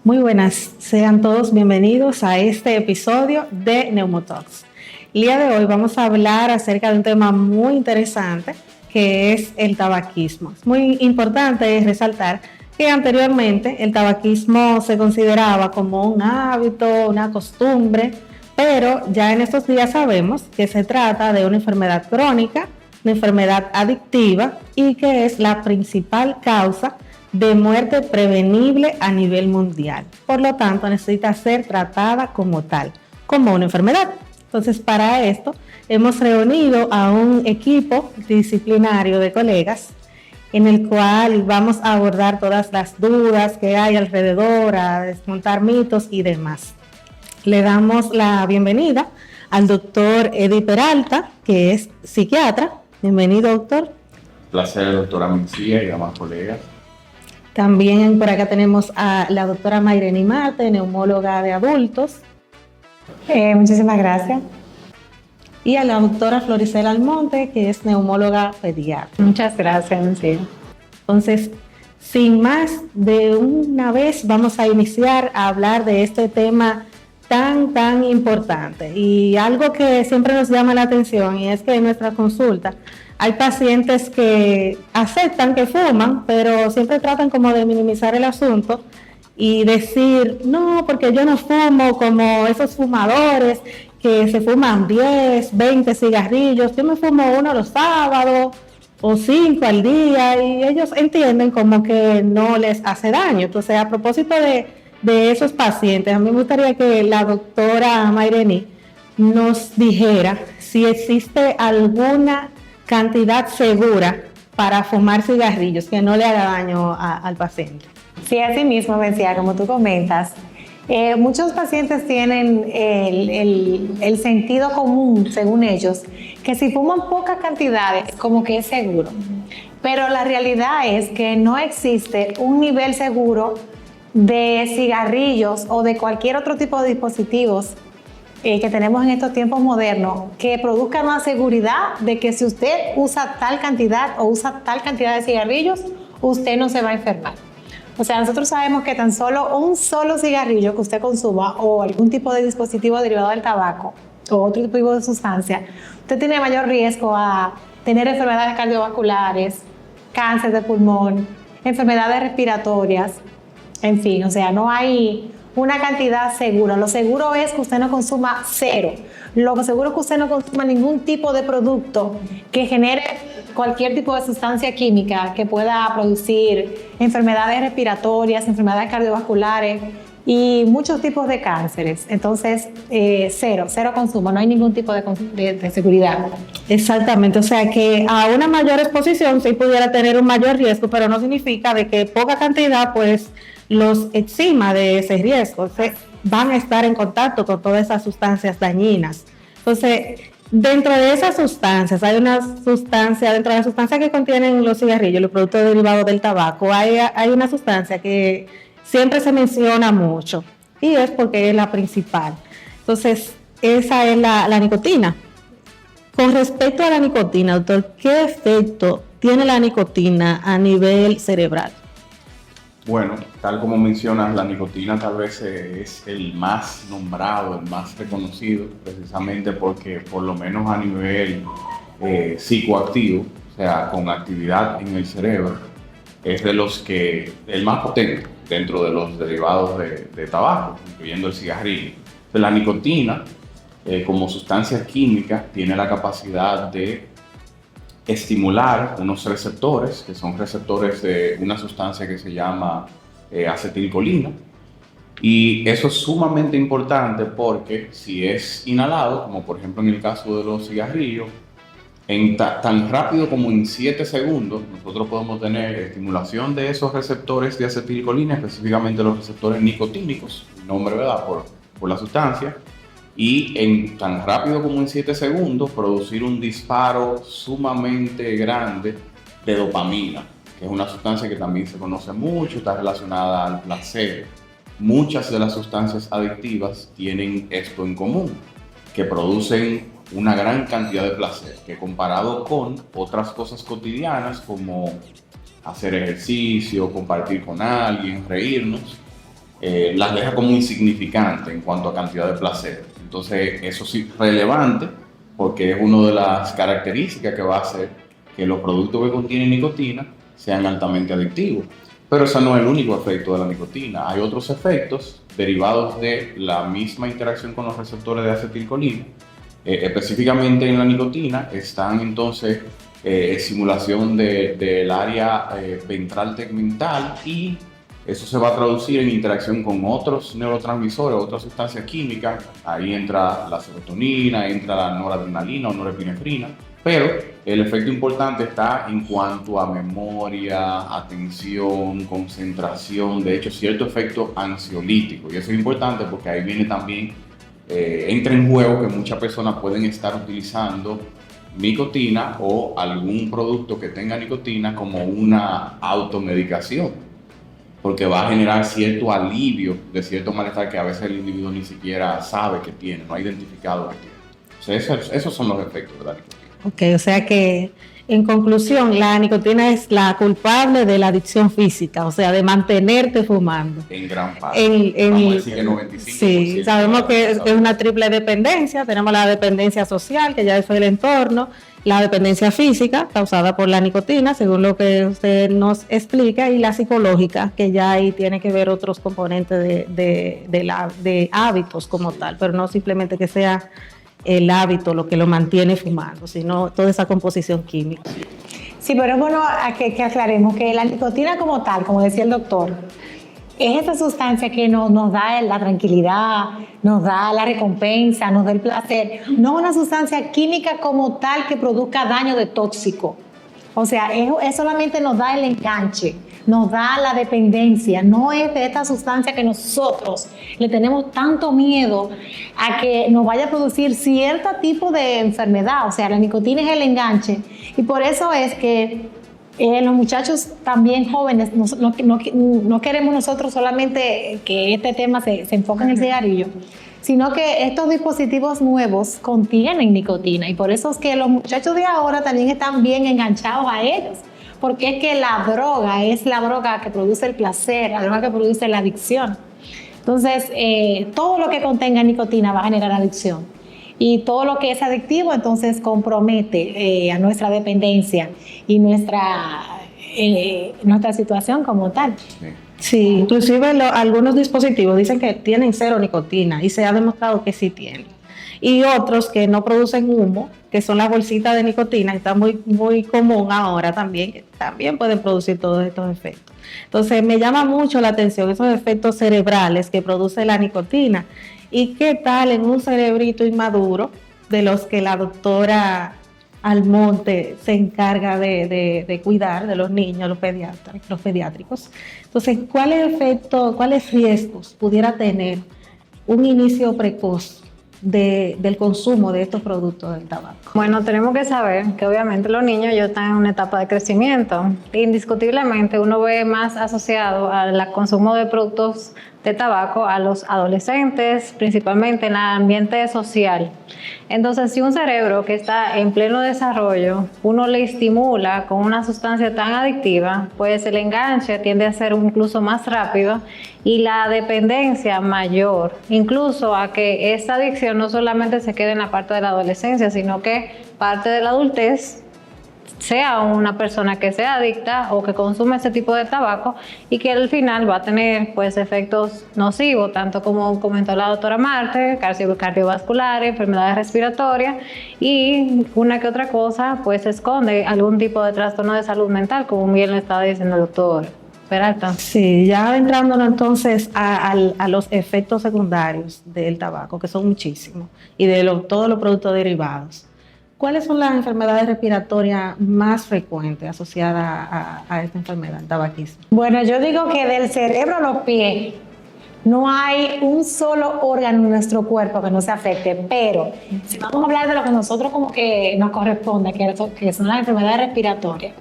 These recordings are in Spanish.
Muy buenas, sean todos bienvenidos a este episodio de Neumotalks. El día de hoy vamos a hablar acerca de un tema muy interesante que es el tabaquismo. Es muy importante resaltar que anteriormente el tabaquismo se consideraba como un hábito, una costumbre, pero ya en estos días sabemos que se trata de una enfermedad crónica, una enfermedad adictiva y que es la principal causa de muerte prevenible a nivel mundial. Por lo tanto, necesita ser tratada como tal, como una enfermedad. Entonces, para esto, hemos reunido a un equipo disciplinario de colegas en el cual vamos a abordar todas las dudas que hay alrededor, a desmontar mitos y demás. Le damos la bienvenida al doctor Eddie Peralta, que es psiquiatra. Bienvenido, doctor. Placer, doctora Mencía y demás colegas. También por acá tenemos a la doctora Mayreni Marte, neumóloga de adultos. Muchísimas gracias. Y a la doctora Floricela Almonte, que es neumóloga pediatra. Muchas gracias, sí. Entonces, sin más, de una vez vamos a iniciar a hablar de este tema tan importante. Y algo que siempre nos llama la atención y es que en nuestra consulta hay pacientes que aceptan que fuman, pero siempre tratan como de minimizar el asunto y decir, no, porque yo no fumo como esos fumadores que se fuman 10, 20 cigarrillos, yo me fumo uno los sábados o 5 al día y ellos entienden como que no les hace daño. Entonces, a propósito de esos pacientes, a mí me gustaría que la doctora Mayreni nos dijera si existe alguna cantidad segura para fumar cigarrillos que no le haga daño al paciente. Sí, así mismo, Mencía, como tú comentas, muchos pacientes tienen el sentido común, según ellos, que si fuman pocas cantidades, como que es seguro. Pero la realidad es que no existe un nivel seguro de cigarrillos o de cualquier otro tipo de dispositivos que tenemos en estos tiempos modernos, que produzcan una seguridad de que si usted usa tal cantidad o usa tal cantidad de cigarrillos, usted no se va a enfermar. O sea, nosotros sabemos que tan solo un solo cigarrillo que usted consuma o algún tipo de dispositivo derivado del tabaco o otro tipo de sustancia, usted tiene mayor riesgo a tener enfermedades cardiovasculares, cáncer de pulmón, enfermedades respiratorias, en fin, o sea, no hay una cantidad segura. Lo seguro es que usted no consuma cero. Lo seguro es que usted no consuma ningún tipo de producto que genere cualquier tipo de sustancia química que pueda producir enfermedades respiratorias, enfermedades cardiovasculares y muchos tipos de cánceres. Entonces, cero consumo, no hay ningún tipo de seguridad. Exactamente, o sea que a una mayor exposición sí pudiera tener un mayor riesgo, pero no significa de que poca cantidad pues los exima de ese riesgo. Entonces, van a estar en contacto con todas esas sustancias dañinas. Entonces, dentro de esas sustancias, hay una sustancia, dentro de las sustancias que contienen los cigarrillos, los productos derivados del tabaco, hay una sustancia que siempre se menciona mucho y es porque es la principal. Entonces, esa es la nicotina. Con respecto a la nicotina, doctor, ¿qué efecto tiene la nicotina a nivel cerebral? Bueno, tal como mencionas, la nicotina tal vez es el más nombrado, el más reconocido, precisamente porque por lo menos a nivel psicoactivo, o sea, con actividad en el cerebro, es de los que el más potente dentro de los derivados de tabaco, incluyendo el cigarrillo. Entonces, la nicotina, como sustancia química, tiene la capacidad de estimular unos receptores, que son receptores de una sustancia que se llama acetilcolina. Y eso es sumamente importante porque si es inhalado, como por ejemplo en el caso de los cigarrillos, tan rápido como en 7 segundos, nosotros podemos tener estimulación de esos receptores de acetilcolina, específicamente los receptores nicotínicos, el nombre, ¿verdad?, por la sustancia, y en tan rápido como en 7 segundos producir un disparo sumamente grande de dopamina, que es una sustancia que también se conoce mucho, está relacionada al placer. Muchas de las sustancias adictivas tienen esto en común, que producen una gran cantidad de placer, que comparado con otras cosas cotidianas como hacer ejercicio, compartir con alguien, reírnos, las deja como insignificantes en cuanto a cantidad de placer. Entonces, eso sí es relevante porque es una de las características que va a hacer que los productos que contienen nicotina sean altamente adictivos. Pero ese no es el único efecto de la nicotina. Hay otros efectos derivados de la misma interacción con los receptores de acetilcolina. Específicamente en la nicotina están entonces estimulación del área ventral tegmental, y eso se va a traducir en interacción con otros neurotransmisores, otras sustancias químicas. Ahí entra la serotonina, entra la noradrenalina o norepinefrina. Pero el efecto importante está en cuanto a memoria, atención, concentración, de hecho cierto efecto ansiolítico. Y eso es importante porque ahí viene también, entra en juego que muchas personas pueden estar utilizando nicotina o algún producto que tenga nicotina como una automedicación, porque va a generar cierto alivio de cierto malestar que a veces el individuo ni siquiera sabe que tiene, no ha identificado que tiene. O sea, esos son los efectos de la nicotina. Ok, o sea que en conclusión, la nicotina es la culpable de la adicción física, o sea, de mantenerte fumando. En gran parte. Vamos a decir que 95%. Sí, sabemos que es una triple dependencia. Tenemos la dependencia social, que ya eso es el entorno, la dependencia física, causada por la nicotina, según lo que usted nos explica, y la psicológica, que ya ahí tiene que ver otros componentes de hábitos como tal, pero no simplemente que sea el hábito lo que lo mantiene fumando, sino toda esa composición química. Sí, pero es bueno que aclaremos que la nicotina como tal, como decía el doctor, es esa sustancia que nos da la tranquilidad, nos da la recompensa, nos da el placer. No es una sustancia química como tal que produzca daño de tóxico. O sea, es solamente nos da el enganche, nos da la dependencia. No es de esta sustancia que nosotros le tenemos tanto miedo a que nos vaya a producir cierto tipo de enfermedad. O sea, la nicotina es el enganche. Y por eso es que los muchachos también jóvenes, no queremos nosotros solamente que este tema se enfoque en el cigarrillo, sino que estos dispositivos nuevos contienen nicotina, y por eso es que los muchachos de ahora también están bien enganchados a ellos, porque es que la droga es la droga que produce el placer, la droga que produce la adicción. Entonces, todo lo que contenga nicotina va a generar adicción, y todo lo que es adictivo entonces compromete a nuestra dependencia y nuestra situación como tal. Sí. Sí, inclusive algunos dispositivos dicen que tienen cero nicotina y se ha demostrado que sí tienen. Y otros que no producen humo, que son las bolsitas de nicotina, está muy común ahora también, que también pueden producir todos estos efectos. Entonces me llama mucho la atención esos efectos cerebrales que produce la nicotina. ¿Y qué tal en un cerebrito inmaduro, de los que la doctora Almonte se encarga de cuidar, de los niños, los pediátricos? Entonces, ¿cuáles riesgos pudiera tener un inicio precoz del consumo de estos productos del tabaco? Bueno, tenemos que saber que obviamente los niños ya están en una etapa de crecimiento. Indiscutiblemente uno ve más asociado al consumo de productos de tabaco a los adolescentes, principalmente en el ambiente social. Entonces, si un cerebro que está en pleno desarrollo, uno le estimula con una sustancia tan adictiva, pues el enganche tiende a ser incluso más rápido y la dependencia mayor, incluso a que esta adicción no solamente se quede en la parte de la adolescencia, sino que parte de la adultez sea una persona que sea adicta o que consume ese tipo de tabaco, y que al final va a tener pues efectos nocivos, tanto como comentó la doctora Marte, cardiovasculares, enfermedades respiratorias, y una que otra cosa pues esconde algún tipo de trastorno de salud mental, como bien le estaba diciendo el doctor Peralta. Sí, ya adentrándonos entonces a los efectos secundarios del tabaco, que son muchísimos, y de todos los productos derivados. ¿Cuáles son las enfermedades respiratorias más frecuentes asociadas a esta enfermedad, el tabaquismo? Bueno, yo digo que del cerebro a los pies no hay un solo órgano en nuestro cuerpo que no se afecte, pero si vamos a hablar de lo que nosotros como que nos corresponde, que son las enfermedades respiratorias,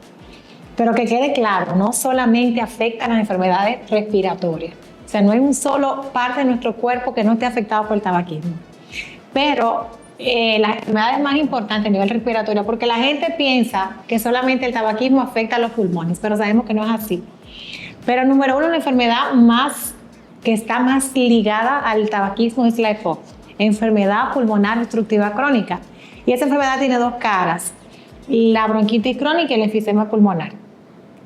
pero que quede claro, no solamente afectan las enfermedades respiratorias. O sea, no hay un solo parte de nuestro cuerpo que no esté afectado por el tabaquismo. Pero las enfermedades más importantes a nivel respiratorio, porque la gente piensa que solamente el tabaquismo afecta a los pulmones, pero sabemos que no es así. Pero número uno, la enfermedad más que está más ligada al tabaquismo es la EPOC, enfermedad pulmonar obstructiva crónica. Y esa enfermedad tiene dos caras, la bronquitis crónica y el enfisema pulmonar.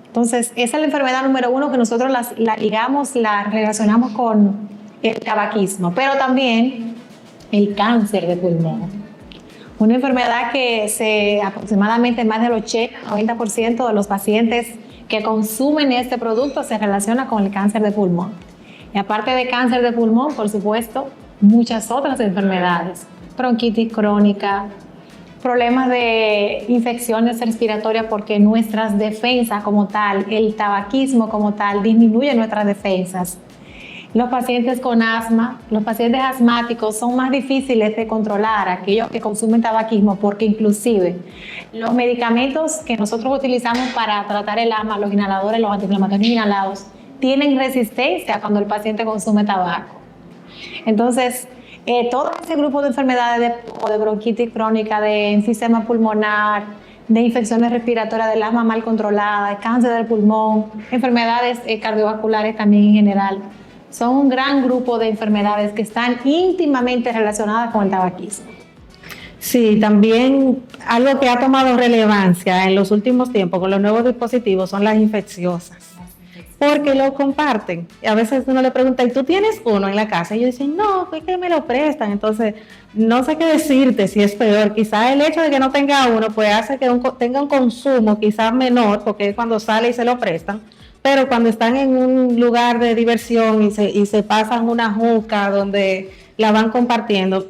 Entonces, esa es la enfermedad número uno que nosotros la ligamos, la relacionamos con el tabaquismo, pero también el cáncer de pulmón. Una enfermedad que aproximadamente más del 80-90% de los pacientes que consumen este producto se relaciona con el cáncer de pulmón. Y aparte de cáncer de pulmón, por supuesto, muchas otras enfermedades, bronquitis crónica, problemas de infecciones respiratorias porque nuestras defensas como tal, el tabaquismo como tal, disminuye nuestras defensas. Los pacientes con asma, los pacientes asmáticos son más difíciles de controlar, aquellos que consumen tabaquismo, porque inclusive los medicamentos que nosotros utilizamos para tratar el asma, los inhaladores, los antiinflamatorios inhalados, tienen resistencia cuando el paciente consume tabaco. Entonces, todo ese grupo de enfermedades de bronquitis crónica, de enfisema pulmonar, de infecciones respiratorias, del asma mal controlada, cáncer del pulmón, enfermedades cardiovasculares también en general, son un gran grupo de enfermedades que están íntimamente relacionadas con el tabaquismo. Sí, también algo que ha tomado relevancia en los últimos tiempos con los nuevos dispositivos son las infecciosas. Porque lo comparten. Y a veces uno le pregunta, ¿y tú tienes uno en la casa? Y ellos dicen, no, pues que me lo prestan. Entonces, no sé qué decirte si es peor. Quizás el hecho de que no tenga uno, pues hace que tenga un consumo quizás menor, porque es cuando sale y se lo prestan. Pero cuando están en un lugar de diversión y se pasan una juca donde la van compartiendo,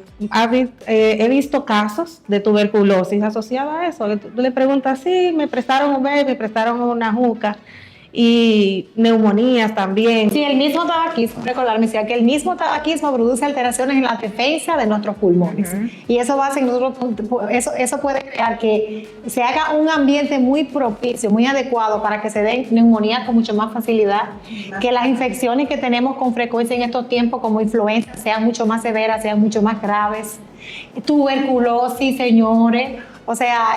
he visto casos de tuberculosis asociada a eso. Tú le preguntas, sí, me prestaron un bebé, me prestaron una juca. Y neumonías también. Sí, el mismo tabaquismo, recordarme, decía que el mismo tabaquismo produce alteraciones en la defensa de nuestros pulmones. Y eso va a ser eso puede crear que se haga un ambiente muy propicio, muy adecuado para que se den neumonías con mucho más facilidad, que las infecciones que tenemos con frecuencia en estos tiempos como influenza sean mucho más severas, sean mucho más graves. Tuberculosis, señores, o sea,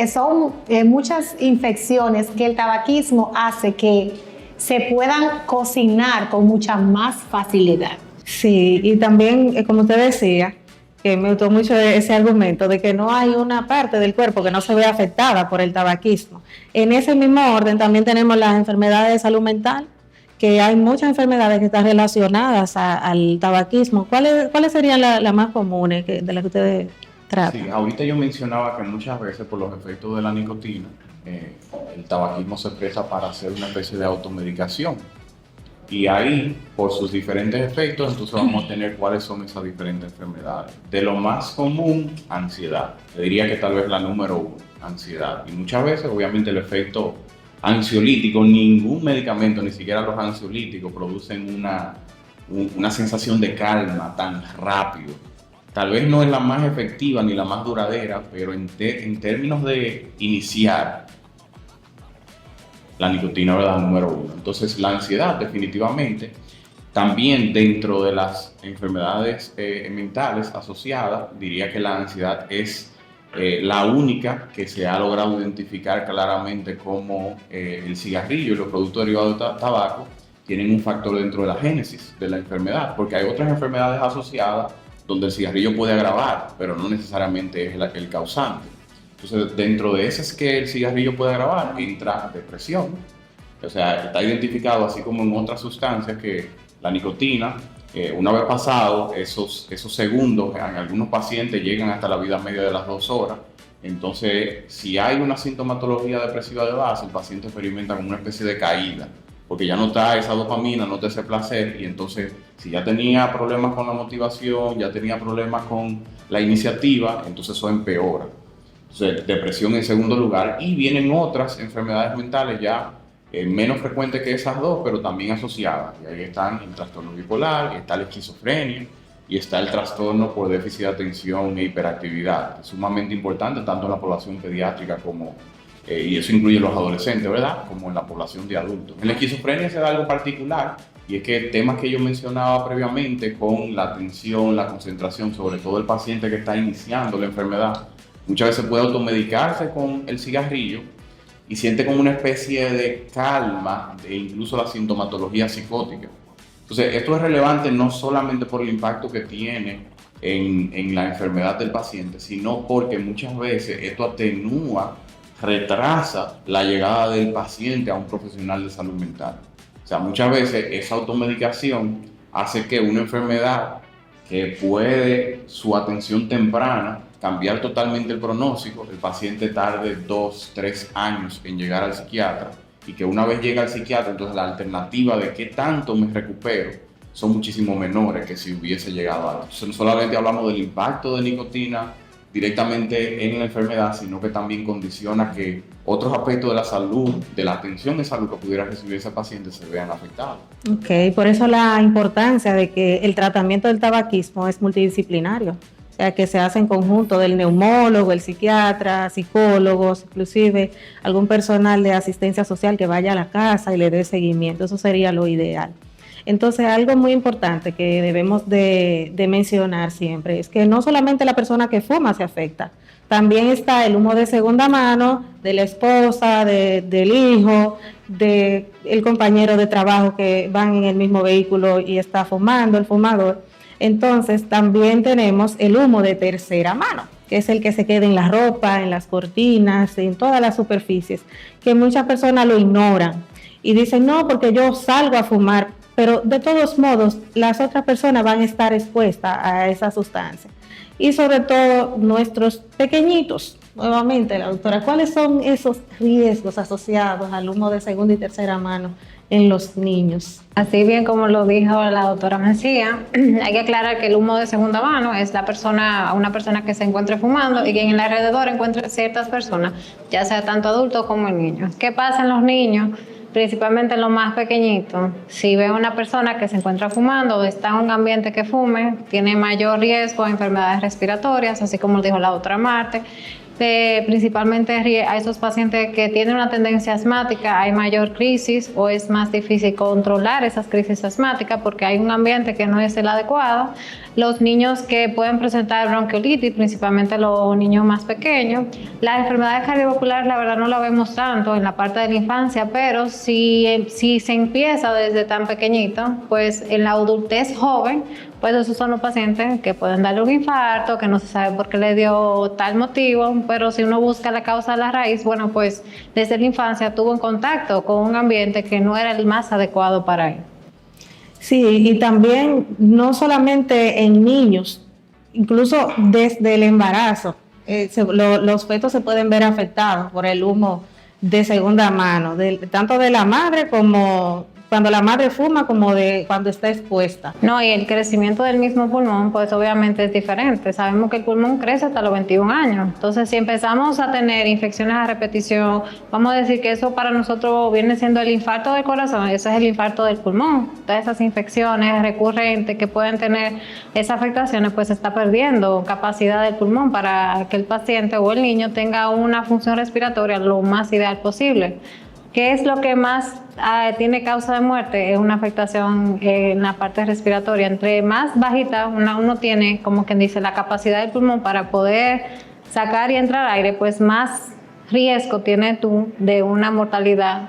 son muchas infecciones que el tabaquismo hace que se puedan cocinar con mucha más facilidad. Sí, y también, como usted decía, que me gustó mucho ese argumento de que no hay una parte del cuerpo que no se ve afectada por el tabaquismo. En ese mismo orden también tenemos las enfermedades de salud mental, que hay muchas enfermedades que están relacionadas al tabaquismo. ¿Cuáles serían las más comunes de las que ustedes tratan? Sí, ahorita yo mencionaba que muchas veces por los efectos de la nicotina, el tabaquismo se presta para hacer una especie de automedicación. Y ahí, por sus diferentes efectos, entonces vamos a tener cuáles son esas diferentes enfermedades. De lo más común, ansiedad. Yo diría que tal vez la número uno, ansiedad. Y muchas veces, obviamente, el efecto ansiolítico, ningún medicamento, ni siquiera los ansiolíticos, producen una sensación de calma tan rápido. Tal vez no es la más efectiva ni la más duradera, pero en términos de iniciar, la nicotina es la número uno. Entonces, la ansiedad, definitivamente, también dentro de las enfermedades mentales asociadas, diría que la ansiedad es la única que se ha logrado identificar claramente como el cigarrillo y los productos derivados de tabaco tienen un factor dentro de la génesis de la enfermedad, porque hay otras enfermedades asociadas donde el cigarrillo puede agravar, pero no necesariamente es el causante. Entonces, dentro de esas que el cigarrillo puede agravar, entra depresión. O sea, está identificado, así como en otras sustancias, que la nicotina, una vez pasado esos segundos, en algunos pacientes llegan hasta la vida media de las 2 horas. Entonces, si hay una sintomatología depresiva de base, el paciente experimenta como una especie de caída, porque ya no está esa dopamina, no está ese placer, y entonces, si ya tenía problemas con la motivación, ya tenía problemas con la iniciativa, entonces eso empeora. Entonces, depresión en segundo lugar, y vienen otras enfermedades mentales ya menos frecuentes que esas dos, pero también asociadas. Y ahí están el trastorno bipolar, está la esquizofrenia y está el trastorno por déficit de atención e hiperactividad. Es sumamente importante tanto en la población pediátrica como, y eso incluye los adolescentes, ¿verdad?, como en la población de adultos. En la esquizofrenia se da algo particular, y es que temas que yo mencionaba previamente con la atención, la concentración, sobre todo el paciente que está iniciando la enfermedad, muchas veces puede automedicarse con el cigarrillo y siente como una especie de calma e incluso la sintomatología psicótica. O Entonces, esto es relevante no solamente por el impacto que tiene en la enfermedad del paciente, sino porque muchas veces esto atenúa, retrasa la llegada del paciente a un profesional de salud mental. O sea, muchas veces esa automedicación hace que una enfermedad que puede, su atención temprana, cambiar totalmente el pronóstico, el paciente tarde 2, 3 años en llegar al psiquiatra, y que una vez llega al psiquiatra, entonces la alternativa de qué tanto me recupero son muchísimo menores que si hubiese llegado antes. Entonces, no solamente hablamos del impacto de nicotina directamente en la enfermedad, sino que también condiciona que otros aspectos de la salud, de la atención de salud que pudiera recibir ese paciente se vean afectados. Ok, por eso la importancia de que el tratamiento del tabaquismo es multidisciplinario. O sea, que se hace en conjunto del neumólogo, el psiquiatra, psicólogos, inclusive algún personal de asistencia social que vaya a la casa y le dé seguimiento. Eso sería lo ideal. Entonces, algo muy importante que debemos de mencionar siempre es que no solamente la persona que fuma se afecta, también está el humo de segunda mano de la esposa, del hijo, del compañero de trabajo que van en el mismo vehículo y está fumando, el fumador. Entonces, también tenemos el humo de tercera mano, que es el que se queda en la ropa, en las cortinas, en todas las superficies, que muchas personas lo ignoran y dicen, no, porque yo salgo a fumar, pero de todos modos, las otras personas van a estar expuestas a esa sustancia. Y sobre todo, nuestros pequeñitos, nuevamente, la doctora, ¿cuáles son esos riesgos asociados al humo de segunda y tercera mano en los niños? Así bien como lo dijo la doctora Mencía, hay que aclarar que el humo de segunda mano es una persona que se encuentre fumando y que en el alrededor encuentre ciertas personas, ya sea tanto adultos como niños. ¿Qué pasa en los niños? Principalmente en los más pequeñitos. Si ve a una persona que se encuentra fumando o está en un ambiente que fume, tiene mayor riesgo a enfermedades respiratorias, así como lo dijo la doctora Marte. Principalmente a esos pacientes que tienen una tendencia asmática hay mayor crisis o es más difícil controlar esas crisis asmáticas porque hay un ambiente que no es el adecuado. Los niños que pueden presentar bronquiolitis, principalmente los niños más pequeños. Las enfermedades cardiovasculares la verdad no la vemos tanto en la parte de la infancia, pero si se empieza desde tan pequeñito, pues en la adultez joven, pues esos son los pacientes que pueden darle un infarto, que no se sabe por qué le dio tal motivo, pero si uno busca la causa de la raíz, bueno, pues desde la infancia tuvo un contacto con un ambiente que no era el más adecuado para él. Sí, y también no solamente en niños, incluso desde el embarazo, los fetos se pueden ver afectados por el humo de segunda mano, tanto de la madre como cuando la madre fuma como de cuando está expuesta. No, y el crecimiento del mismo pulmón, pues obviamente es diferente. Sabemos que el pulmón crece hasta los 21 años. Entonces, si empezamos a tener infecciones a repetición, vamos a decir que eso para nosotros viene siendo el infarto del corazón, eso es el infarto del pulmón. Todas esas infecciones recurrentes que pueden tener esas afectaciones, pues se está perdiendo capacidad del pulmón para que el paciente o el niño tenga una función respiratoria lo más ideal posible. ¿Qué es lo que más tiene causa de muerte? Es una afectación en la parte respiratoria. Entre más bajita uno tiene, como quien dice, la capacidad del pulmón para poder sacar y entrar aire, pues más riesgo tienes tú de una mortalidad,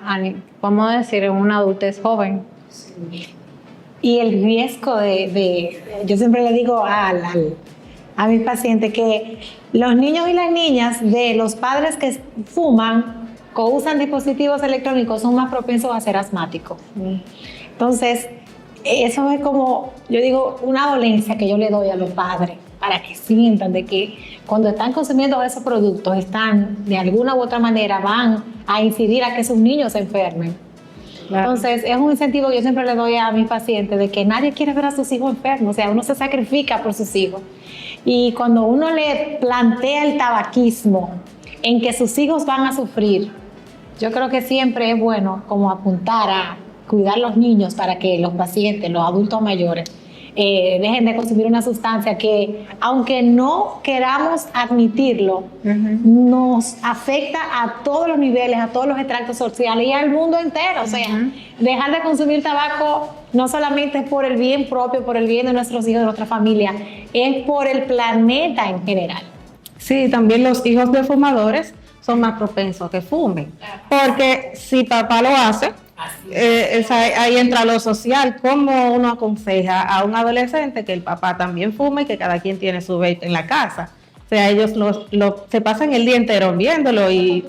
vamos a decir, en una adultez joven. Sí. Y el riesgo yo siempre le digo a mis pacientes que los niños y las niñas de los padres que fuman o usan dispositivos electrónicos son más propensos a ser asmáticos. Entonces, eso es como, yo digo, una dolencia que yo le doy a los padres para que sientan de que cuando están consumiendo esos productos, están de alguna u otra manera van a incidir a que sus niños se enfermen. Claro. Entonces, es un incentivo que yo siempre le doy a mis pacientes de que nadie quiere ver a sus hijos enfermos, o sea, uno se sacrifica por sus hijos. Y cuando uno le plantea el tabaquismo en que sus hijos van a sufrir, yo creo que siempre es bueno como apuntar a cuidar a los niños para que los pacientes, los adultos mayores, dejen de consumir una sustancia que, aunque no queramos admitirlo, nos afecta a todos los niveles, a todos los extractos sociales y al mundo entero. O sea, dejar de consumir tabaco no solamente es por el bien propio, por el bien de nuestros hijos, de nuestra familia, es por el planeta en general. Sí, también los hijos de fumadores son más propensos a que fumen, porque si papá lo hace, Ahí entra lo social. ¿Cómo uno aconseja a un adolescente que el papá también fuma y que cada quien tiene su vape en la casa? O sea, ellos se pasan el día entero viéndolo y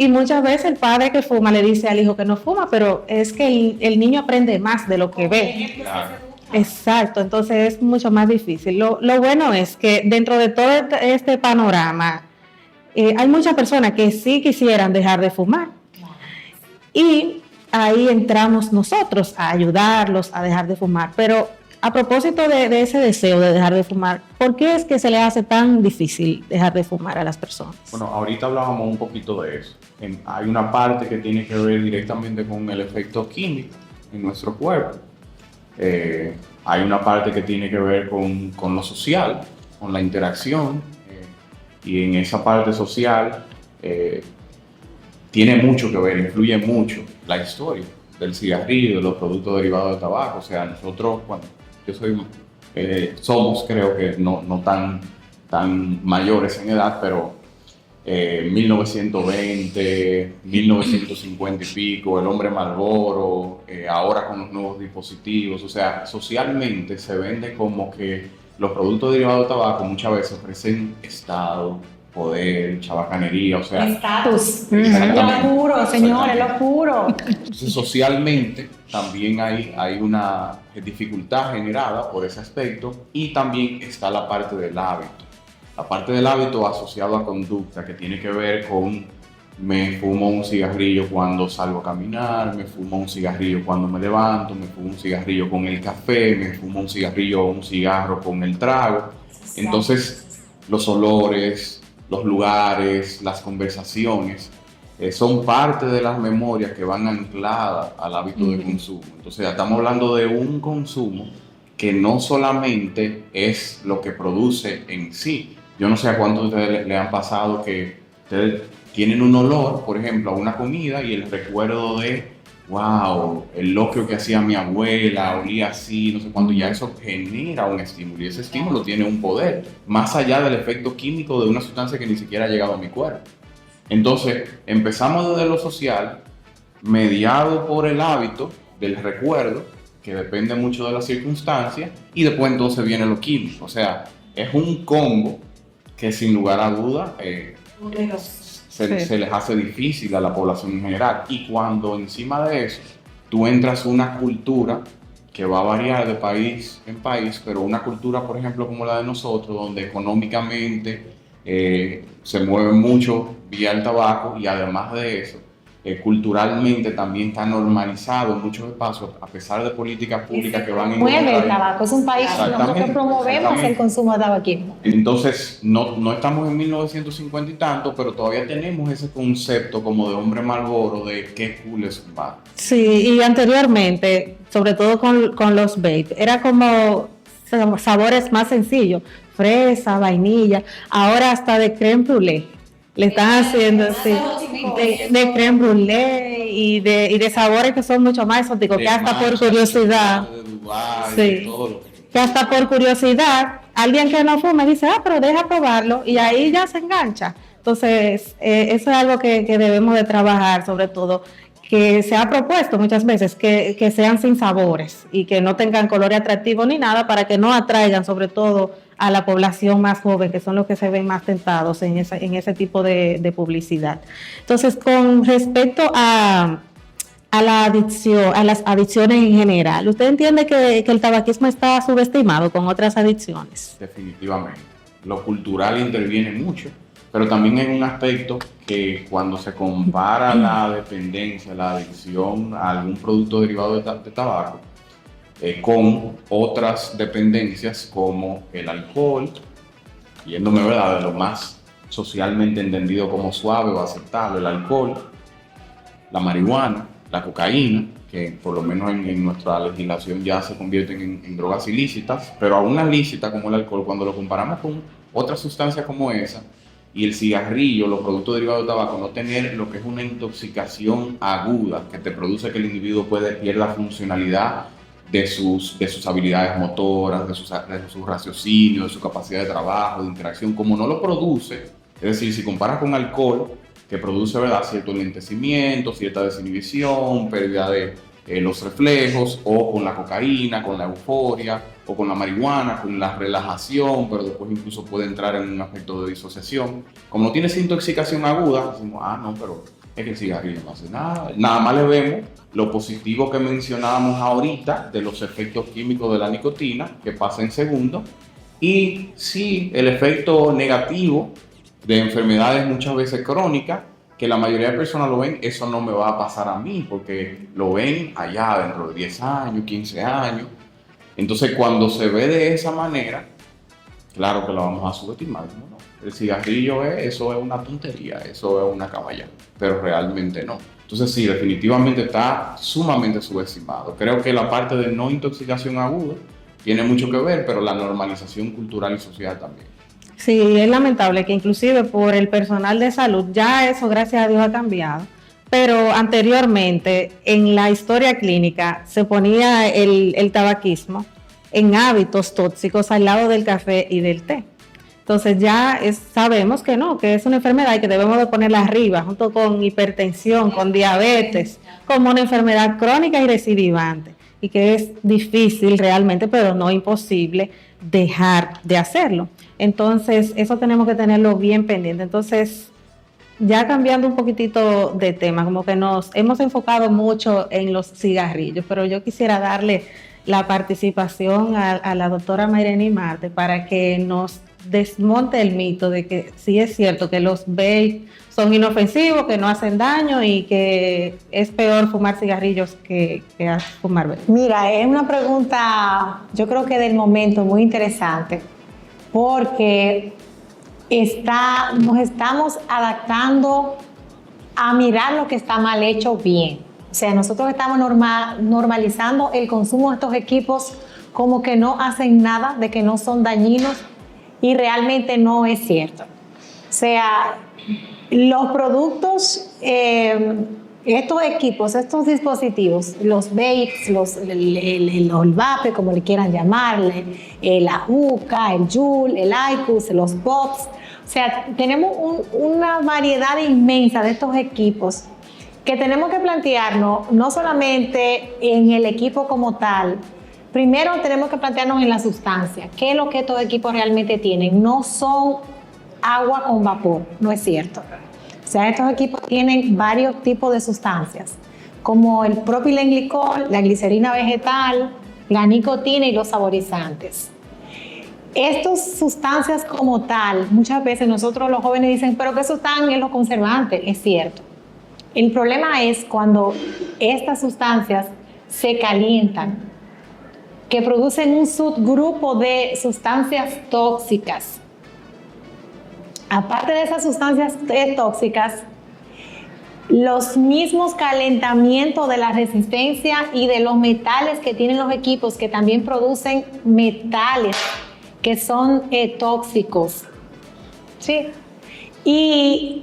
muchas veces el padre que fuma le dice al hijo que no fuma, pero es que el niño aprende más de lo que ve. Claro. Exacto, entonces es mucho más difícil. Lo bueno es que dentro de todo este panorama hay muchas personas que sí quisieran dejar de fumar. Y ahí entramos nosotros a ayudarlos a dejar de fumar. Pero a propósito de ese deseo de dejar de fumar, ¿por qué es que se le hace tan difícil dejar de fumar a las personas? Bueno, ahorita hablábamos un poquito de eso. Hay una parte que tiene que ver directamente con el efecto químico en nuestro cuerpo. Hay una parte que tiene que ver con lo social, con la interacción. Y en esa parte social tiene mucho que ver, influye mucho la historia del cigarrillo, de los productos derivados de tabaco. O sea, nosotros, bueno, somos, creo que no tan mayores en edad, pero 1920, 1950 y pico, el hombre Marlboro, ahora con los nuevos dispositivos. O sea, socialmente se vende como que los productos derivados de tabaco muchas veces ofrecen estado, poder, chabacanería, o sea... Estatus. Exactamente. Lo puro, señores, lo puro. Entonces, socialmente también hay una dificultad generada por ese aspecto, y también está la parte del hábito. La parte del hábito asociado a conducta, que tiene que ver con me fumo un cigarrillo cuando salgo a caminar, me fumo un cigarrillo cuando me levanto, me fumo un cigarrillo con el café, me fumo un cigarrillo o un cigarro con el trago. Entonces, los olores, los lugares, las conversaciones son parte de las memorias que van ancladas al hábito de consumo. Entonces, ya estamos hablando de un consumo que no solamente es lo que produce en sí. Yo no sé a cuántos de ustedes le han pasado que ustedes tienen un olor, por ejemplo, a una comida y el recuerdo de, wow, el locro que hacía mi abuela, olía así, no sé cuánto, ya eso genera un estímulo, y ese estímulo tiene un poder, más allá del efecto químico de una sustancia que ni siquiera ha llegado a mi cuerpo. Entonces, empezamos desde lo social, mediado por el hábito del recuerdo, que depende mucho de las circunstancias, y después entonces viene lo químico. O sea, es un combo que sin lugar a duda se les hace difícil a la población en general. Y cuando encima de eso tú entras a una cultura que va a variar de país en país, pero una cultura, por ejemplo, como la de nosotros, donde económicamente se mueve mucho vía el tabaco, y además de eso, culturalmente también está normalizado en muchos espacios, a pesar de políticas públicas que van en Mueve el tabaco, es un país que nosotros Exactamente, promovemos exactamente. el consumo de tabaquismo. Entonces, no estamos en 1950 y tanto, pero todavía tenemos ese concepto como de hombre Marlboro, de qué cool es fumar. Sí, y anteriormente, sobre todo con los vape, era como sabores más sencillos, fresa, vainilla, ahora hasta de crème brûlée. Le están haciendo así, de crème brûlée y de sabores que son mucho más exóticos, que hasta por curiosidad, de Dubái, sí, de todo lo que hasta por curiosidad, alguien que no fuma dice, pero deja probarlo, y ahí ya se engancha. Entonces, eso es algo que debemos de trabajar, sobre todo, que se ha propuesto muchas veces, que sean sin sabores y que no tengan color atractivo ni nada, para que no atraigan sobre todo a la población más joven, que son los que se ven más tentados en ese tipo de publicidad. Entonces, con respecto a la adicción, a las adicciones en general, ¿usted entiende que el tabaquismo está subestimado con otras adicciones? Definitivamente. Lo cultural interviene mucho, pero también hay un aspecto que cuando se compara la dependencia, la adicción a algún producto derivado de tabaco, con otras dependencias como el alcohol, yéndome, ¿verdad?, de lo más socialmente entendido como suave o aceptable, el alcohol, la marihuana, la cocaína, que por lo menos en nuestra legislación ya se convierten en drogas ilícitas, pero aún las lícitas como el alcohol, cuando lo comparamos con otras sustancias como esa, y el cigarrillo, los productos derivados de tabaco, no tener lo que es una intoxicación aguda que te produce que el individuo pierda funcionalidad de sus habilidades motoras, de su raciocinio, de su capacidad de trabajo, de interacción, como no lo produce. Es decir, si comparas con alcohol, que produce, ¿verdad?, cierto enlentecimiento, cierta desinhibición, pérdida de los reflejos, o con la cocaína, con la euforia, o con la marihuana, con la relajación, pero después incluso puede entrar en un efecto de disociación. Como no tiene esa intoxicación aguda, decimos, no, pero es que el cigarrillo no hace nada. Nada más le vemos lo positivo que mencionábamos ahorita de los efectos químicos de la nicotina, que pasa en segundos, y sí, el efecto negativo de enfermedades muchas veces crónicas, que la mayoría de personas lo ven, eso no me va a pasar a mí, porque lo ven allá dentro de 10 años, 15 años. Entonces, cuando se ve de esa manera, claro que lo vamos a subestimar, ¿no? El cigarrillo eso es una tontería, eso es una caballada, pero realmente no. Entonces sí, definitivamente está sumamente subestimado. Creo que la parte de no intoxicación aguda tiene mucho que ver, pero la normalización cultural y social también. Sí, es lamentable que inclusive por el personal de salud, ya eso gracias a Dios ha cambiado, pero anteriormente en la historia clínica se ponía el tabaquismo en hábitos tóxicos al lado del café y del té. Entonces ya sabemos que no, que es una enfermedad y que debemos de ponerla arriba, junto con hipertensión, con diabetes, como una enfermedad crónica y recidivante, y que es difícil realmente, pero no imposible, dejar de hacerlo. Entonces eso tenemos que tenerlo bien pendiente. Entonces, ya cambiando un poquitito de tema, como que nos hemos enfocado mucho en los cigarrillos, pero yo quisiera darle la participación a la doctora Mayreni Marte para que nos desmonte el mito de que sí es cierto que los vape son inofensivos, que no hacen daño y que es peor fumar cigarrillos que fumar vape. Mira, es una pregunta, yo creo que del momento muy interesante, porque nos estamos adaptando a mirar lo que está mal hecho bien. O sea, nosotros estamos normalizando el consumo de estos equipos como que no hacen nada, de que no son dañinos, y realmente no es cierto. O sea, los productos, estos equipos, estos dispositivos, los vapes, el vape, como le quieran llamarle, la hookah, el Juul, el IQOS, los pops. O sea, tenemos una variedad inmensa de estos equipos que tenemos que plantearnos no solamente en el equipo como tal. Primero tenemos que plantearnos en la sustancia. ¿Qué es lo que estos equipos realmente tienen? No son agua con vapor, no es cierto. O sea, estos equipos tienen varios tipos de sustancias, como el propilenglicol, la glicerina vegetal, la nicotina y los saborizantes. Estas sustancias como tal, muchas veces nosotros los jóvenes dicen, pero ¿qué sustancia es los conservantes? Es cierto. El problema es cuando estas sustancias se calientan, que producen un subgrupo de sustancias tóxicas. Aparte de esas sustancias tóxicas, los mismos calentamientos de la resistencia y de los metales que tienen los equipos, que también producen metales que son tóxicos, ¿sí? Y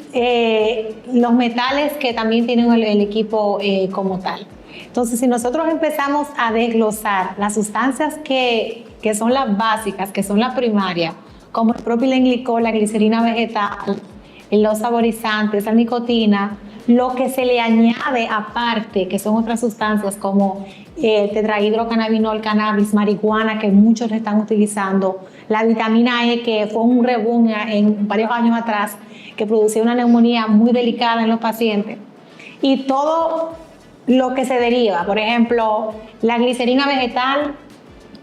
los metales que también tienen el equipo como tal. Entonces, si nosotros empezamos a desglosar las sustancias que son las básicas, que son las primarias, como el propilenglicol, la glicerina vegetal, los saborizantes, la nicotina, lo que se le añade aparte, que son otras sustancias como tetrahidrocannabinol, cannabis, marihuana, que muchos le están utilizando, la vitamina E, que fue un reboom en varios años atrás, que producía una neumonía muy delicada en los pacientes, y todo lo que se deriva. Por ejemplo, la glicerina vegetal,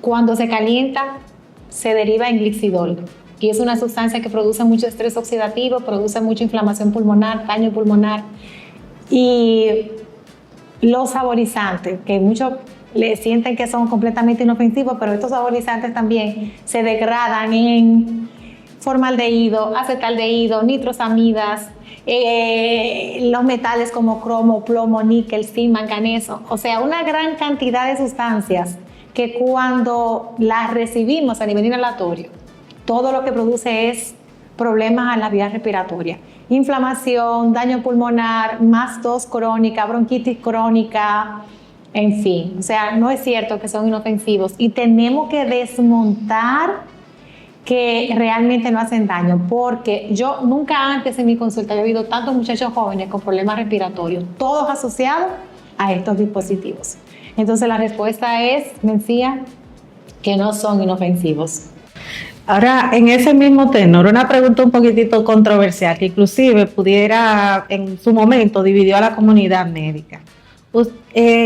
cuando se calienta, se deriva en glixidol, y es una sustancia que produce mucho estrés oxidativo, produce mucha inflamación pulmonar, daño pulmonar. Y los saborizantes, que muchos le sienten que son completamente inofensivos, pero estos saborizantes también se degradan en formaldehído, acetaldehído, nitrosamidas, los metales como cromo, plomo, níquel, zinc, manganeso. O sea, una gran cantidad de sustancias que cuando las recibimos a nivel inhalatorio, todo lo que produce es problemas a la vía respiratoria. Inflamación, daño pulmonar, más tos crónica, bronquitis crónica, en fin. O sea, no es cierto que son inofensivos y tenemos que desmontar que realmente no hacen daño, porque yo nunca antes en mi consulta había habido tantos muchachos jóvenes con problemas respiratorios, todos asociados a estos dispositivos. Entonces la respuesta es, Mencía, que no son inofensivos. Ahora, en ese mismo tenor, una pregunta un poquitito controversial, que inclusive pudiera, en su momento, dividió a la comunidad médica.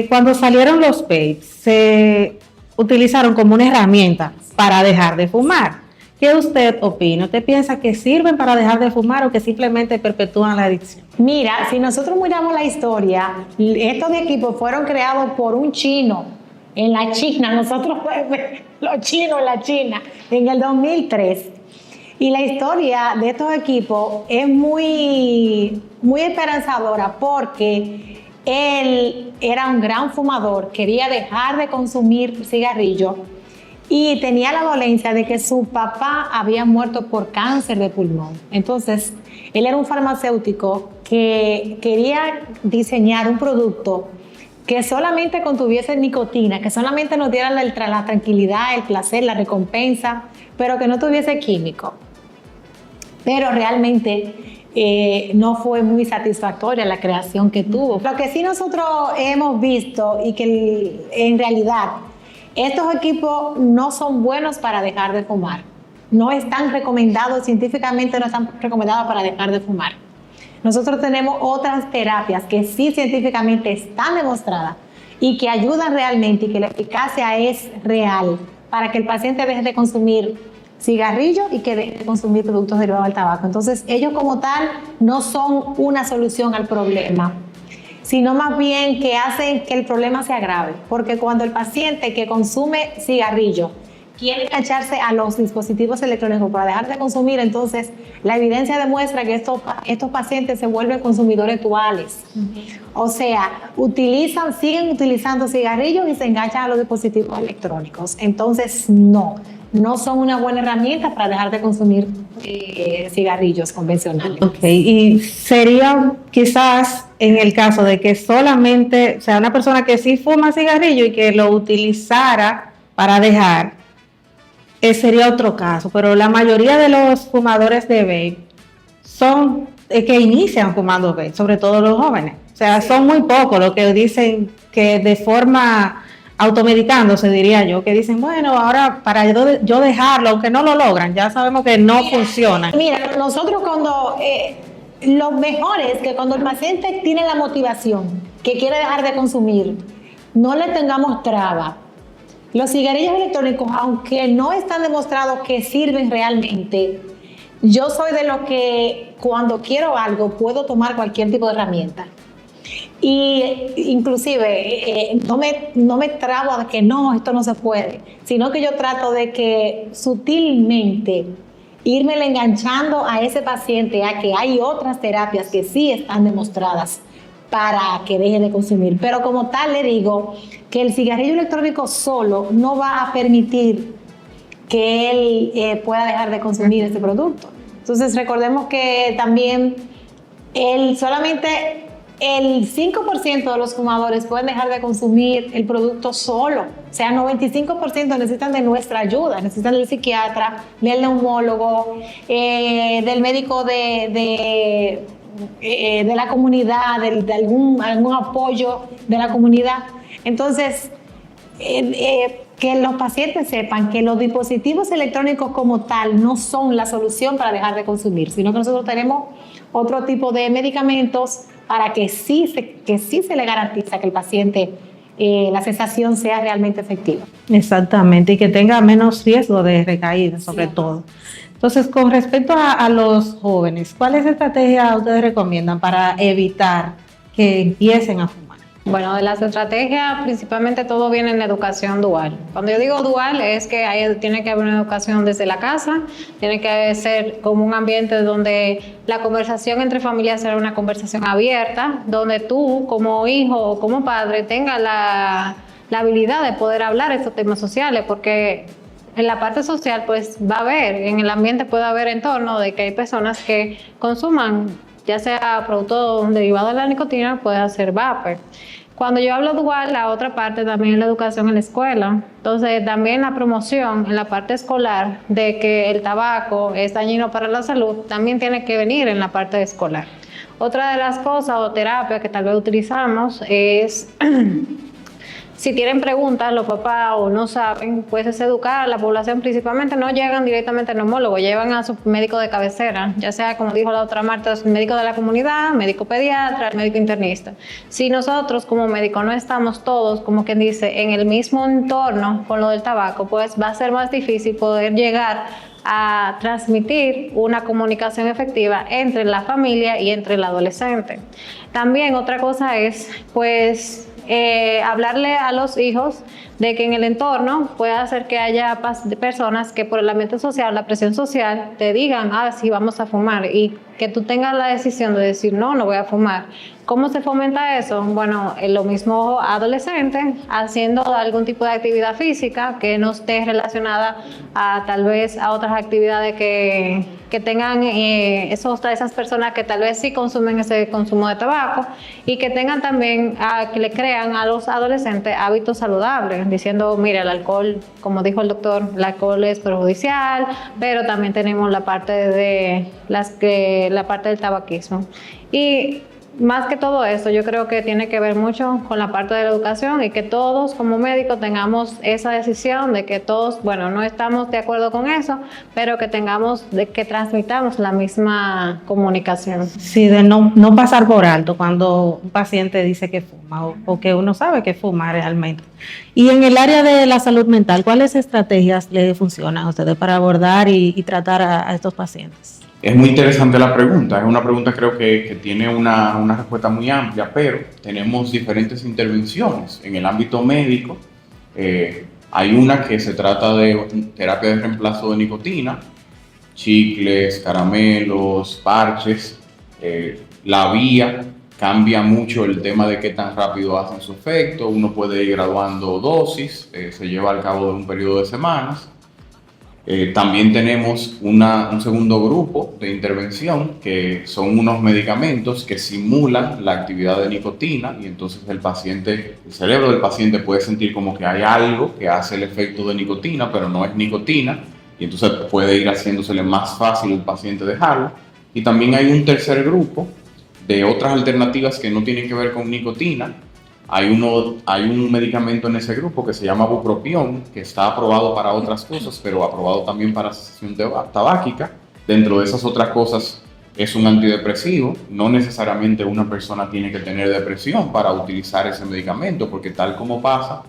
Cuando salieron los vapes, se utilizaron como una herramienta para dejar de fumar. ¿Qué usted opina? ¿Usted piensa que sirven para dejar de fumar o que simplemente perpetúan la adicción? Mira, si nosotros miramos la historia, estos equipos fueron creados por un chino en la China, nosotros los chinos en la China, en el 2003. Y la historia de estos equipos es muy, muy esperanzadora porque él era un gran fumador, quería dejar de consumir cigarrillo y tenía la dolencia de que su papá había muerto por cáncer de pulmón. Entonces, él era un farmacéutico que quería diseñar un producto que solamente contuviese nicotina, que solamente nos diera la tranquilidad, el placer, la recompensa, pero que no tuviese químico. Pero realmente no fue muy satisfactoria la creación que tuvo. Lo que sí nosotros hemos visto y que en realidad estos equipos no son buenos para dejar de fumar. No están recomendados, científicamente no están recomendados para dejar de fumar. Nosotros tenemos otras terapias que sí científicamente están demostradas y que ayudan realmente y que la eficacia es real para que el paciente deje de consumir cigarrillos y que deje de consumir productos derivados del tabaco. Entonces, ellos como tal no son una solución al problema, sino más bien que hacen que el problema se agrave. Porque cuando el paciente que consume cigarrillo quiere engancharse a los dispositivos electrónicos para dejar de consumir, entonces la evidencia demuestra que estos pacientes se vuelven consumidores duales. O sea, siguen utilizando cigarrillos y se enganchan a los dispositivos electrónicos. Entonces, no son una buena herramienta para dejar de consumir cigarrillos convencionales. Ok, y sería quizás en el caso de que solamente, o sea, una persona que sí fuma cigarrillo y que lo utilizara para dejar, sería otro caso, pero la mayoría de los fumadores de vape son que inician fumando vape, sobre todo los jóvenes. O sea, son muy pocos los que dicen que de forma automedicándose, diría yo, que dicen, bueno, ahora para yo dejarlo, aunque no lo logran, ya sabemos que no funciona. Mira, nosotros cuando, lo mejor es que cuando el paciente tiene la motivación, que quiere dejar de consumir, no le tengamos traba. Los cigarrillos electrónicos, aunque no están demostrados que sirven realmente, yo soy de los que cuando quiero algo puedo tomar cualquier tipo de herramienta. Y inclusive no me trabo de que no, esto no se puede, sino que yo trato de que sutilmente irme enganchando a ese paciente a que hay otras terapias que sí están demostradas para que deje de consumir. Pero como tal le digo que el cigarrillo electrónico solo no va a permitir que él pueda dejar de consumir este producto. Entonces recordemos que también solamente el 5% de los fumadores pueden dejar de consumir el producto solo. O sea, 95% necesitan de nuestra ayuda, necesitan del psiquiatra, del neumólogo, del médico de la comunidad, de algún apoyo de la comunidad. Entonces, que los pacientes sepan que los dispositivos electrónicos como tal no son la solución para dejar de consumir, sino que nosotros tenemos otro tipo de medicamentos para que sí se le garantiza que el paciente, la cesación sea realmente efectiva. Exactamente, y que tenga menos riesgo de recaída, sobre todo. Entonces, con respecto a los jóvenes, ¿cuáles estrategias ustedes recomiendan para evitar que empiecen a fumar? Bueno, de las estrategias, principalmente todo viene en la educación dual. Cuando yo digo dual, es que tiene que haber una educación desde la casa, tiene que ser como un ambiente donde la conversación entre familias sea una conversación abierta, donde tú, como hijo o como padre, tengas la habilidad de poder hablar estos temas sociales, porque en la parte social, pues va a haber, en el ambiente puede haber entorno de que hay personas que consuman, ya sea productos derivados de la nicotina, puede ser vapor. Cuando yo hablo dual, la otra parte también es la educación en la escuela. Entonces, también la promoción en la parte escolar de que el tabaco es dañino para la salud, también tiene que venir en la parte escolar. Otra de las cosas o terapias que tal vez utilizamos es... Si tienen preguntas los papás o no saben, pues es educar a la población. Principalmente no llegan directamente al neumólogo, llevan a su médico de cabecera, ya sea, como dijo la otra Marta, médico de la comunidad, médico pediatra, médico internista. Si nosotros como médicos no estamos todos, como quien dice, en el mismo entorno con lo del tabaco, pues va a ser más difícil poder llegar a transmitir una comunicación efectiva entre la familia y entre el adolescente. También otra cosa es, pues, hablarle a los hijos de que en el entorno puede hacer que haya personas que por el ambiente social, la presión social, te digan, sí, vamos a fumar, y que tú tengas la decisión de decir, no voy a fumar. ¿Cómo se fomenta eso? Bueno, lo mismo adolescente, haciendo algún tipo de actividad física que no esté relacionada a tal vez a otras actividades que tengan esas personas que tal vez sí consumen ese consumo de tabaco, y que tengan también, que le crean a los adolescentes hábitos saludables, diciendo, mira, el alcohol, como dijo el doctor, el alcohol es perjudicial, pero también tenemos la parte la parte del tabaquismo. Y más que todo eso, yo creo que tiene que ver mucho con la parte de la educación, y que todos como médicos tengamos esa decisión de que todos, bueno, no estamos de acuerdo con eso, pero que que transmitamos la misma comunicación. Sí, de no pasar por alto cuando un paciente dice que fuma o que uno sabe que fuma realmente. Y en el área de la salud mental, ¿cuáles estrategias le funcionan a ustedes para abordar y tratar a estos pacientes? Es muy interesante la pregunta, es una pregunta creo que tiene una respuesta muy amplia, pero tenemos diferentes intervenciones. En el ámbito médico hay una que se trata de terapia de reemplazo de nicotina, chicles, caramelos, parches. La vía cambia mucho el tema de qué tan rápido hacen su efecto, uno puede ir graduando dosis, se lleva al cabo de un periodo de semanas. También tenemos un segundo grupo de intervención que son unos medicamentos que simulan la actividad de nicotina, y entonces el cerebro del paciente puede sentir como que hay algo que hace el efecto de nicotina, pero no es nicotina, y entonces puede ir haciéndosele más fácil al paciente dejarlo. Y también hay un tercer grupo de otras alternativas que no tienen que ver con nicotina. Hay un medicamento en ese grupo que se llama bupropión, que está aprobado para otras cosas, pero aprobado también para cesación tabáquica. Dentro de esas otras cosas es un antidepresivo. No necesariamente una persona tiene que tener depresión para utilizar ese medicamento, porque tal como pasa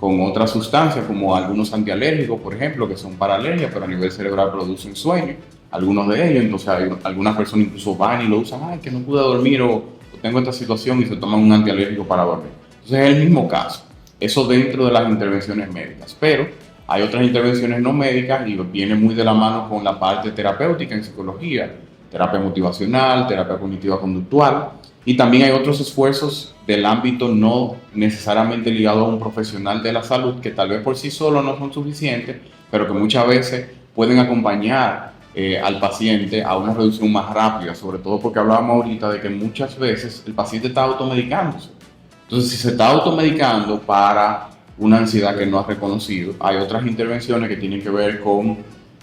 con otras sustancias, como algunos antialérgicos, por ejemplo, que son para alergia, pero a nivel cerebral producen sueño, algunos de ellos. Entonces algunas personas incluso van y lo usan, que no pude dormir o tengo esta situación, y se toman un antialérgico para dormir. Entonces es el mismo caso, eso dentro de las intervenciones médicas, pero hay otras intervenciones no médicas y viene muy de la mano con la parte terapéutica en psicología, terapia motivacional, terapia cognitiva conductual, y también hay otros esfuerzos del ámbito no necesariamente ligado a un profesional de la salud, que tal vez por sí solos no son suficientes, pero que muchas veces pueden acompañar al paciente a una reducción más rápida, sobre todo porque hablábamos ahorita de que muchas veces el paciente está automedicándose. Entonces, si se está automedicando para una ansiedad que no ha reconocido, hay otras intervenciones que tienen que ver con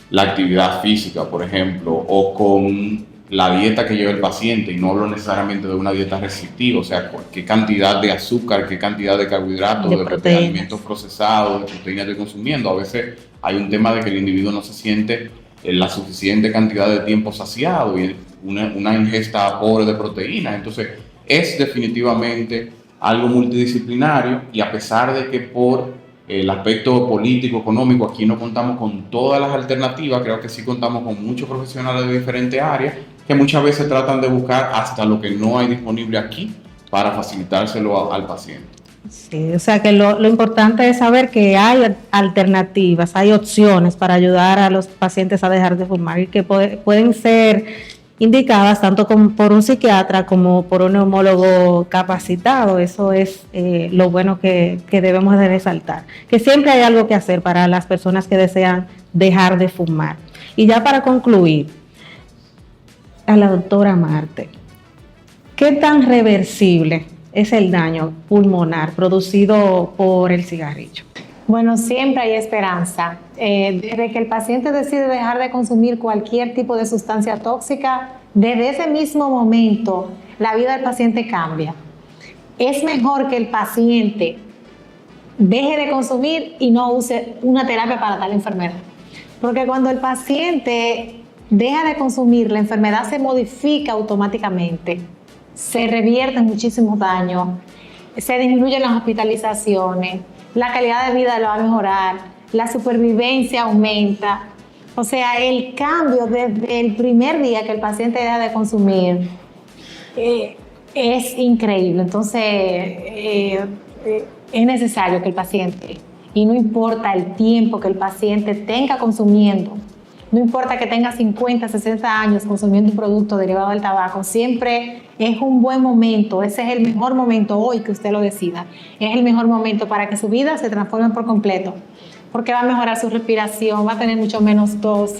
la actividad física, por ejemplo, o con la dieta que lleva el paciente, y no hablo necesariamente de una dieta restrictiva, o sea, qué cantidad de azúcar, qué cantidad de carbohidratos, de alimentos procesados, de proteínas estoy consumiendo. A veces hay un tema de que el individuo no se siente la suficiente cantidad de tiempo saciado y una ingesta pobre de proteínas. Entonces, es definitivamente algo multidisciplinario, y a pesar de que por el aspecto político, económico, aquí no contamos con todas las alternativas, creo que sí contamos con muchos profesionales de diferentes áreas que muchas veces tratan de buscar hasta lo que no hay disponible aquí para facilitárselo al paciente. Sí, o sea que lo importante es saber que hay alternativas, hay opciones para ayudar a los pacientes a dejar de fumar, y que pueden ser indicadas tanto por un psiquiatra como por un neumólogo capacitado. Eso es lo bueno que debemos de resaltar, que siempre hay algo que hacer para las personas que desean dejar de fumar. Y ya para concluir, a la doctora Marte, ¿qué tan reversible es el daño pulmonar producido por el cigarrillo? Bueno, siempre hay esperanza. Desde que el paciente decide dejar de consumir cualquier tipo de sustancia tóxica, desde ese mismo momento la vida del paciente cambia. Es mejor que el paciente deje de consumir y no use una terapia para tal enfermedad. Porque cuando el paciente deja de consumir, la enfermedad se modifica automáticamente, se revierten muchísimos daños, se disminuyen las hospitalizaciones, la calidad de vida lo va a mejorar, la supervivencia aumenta. O sea, el cambio desde el primer día que el paciente deja de consumir es increíble. Entonces, es necesario que el paciente, y no importa el tiempo que el paciente tenga consumiendo, no importa que tenga 50, 60 años consumiendo un producto derivado del tabaco, siempre es un buen momento, ese es el mejor momento hoy que usted lo decida, es el mejor momento para que su vida se transforme por completo, porque va a mejorar su respiración, va a tener mucho menos tos,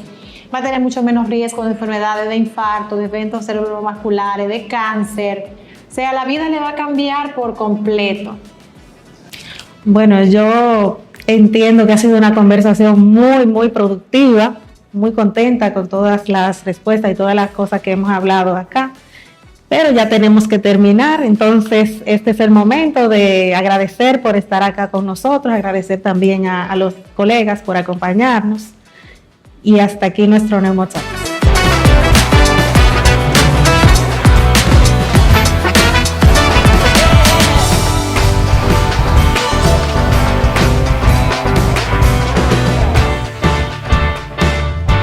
va a tener mucho menos riesgo de enfermedades, de infarto, de eventos cerebrovasculares, de cáncer. O sea, la vida le va a cambiar por completo. Bueno, yo entiendo que ha sido una conversación muy productiva, muy contenta con todas las respuestas y todas las cosas que hemos hablado acá, pero ya tenemos que terminar. Entonces este es el momento de agradecer por estar acá con nosotros, agradecer también a los colegas por acompañarnos, y hasta aquí nuestro Neumotalks.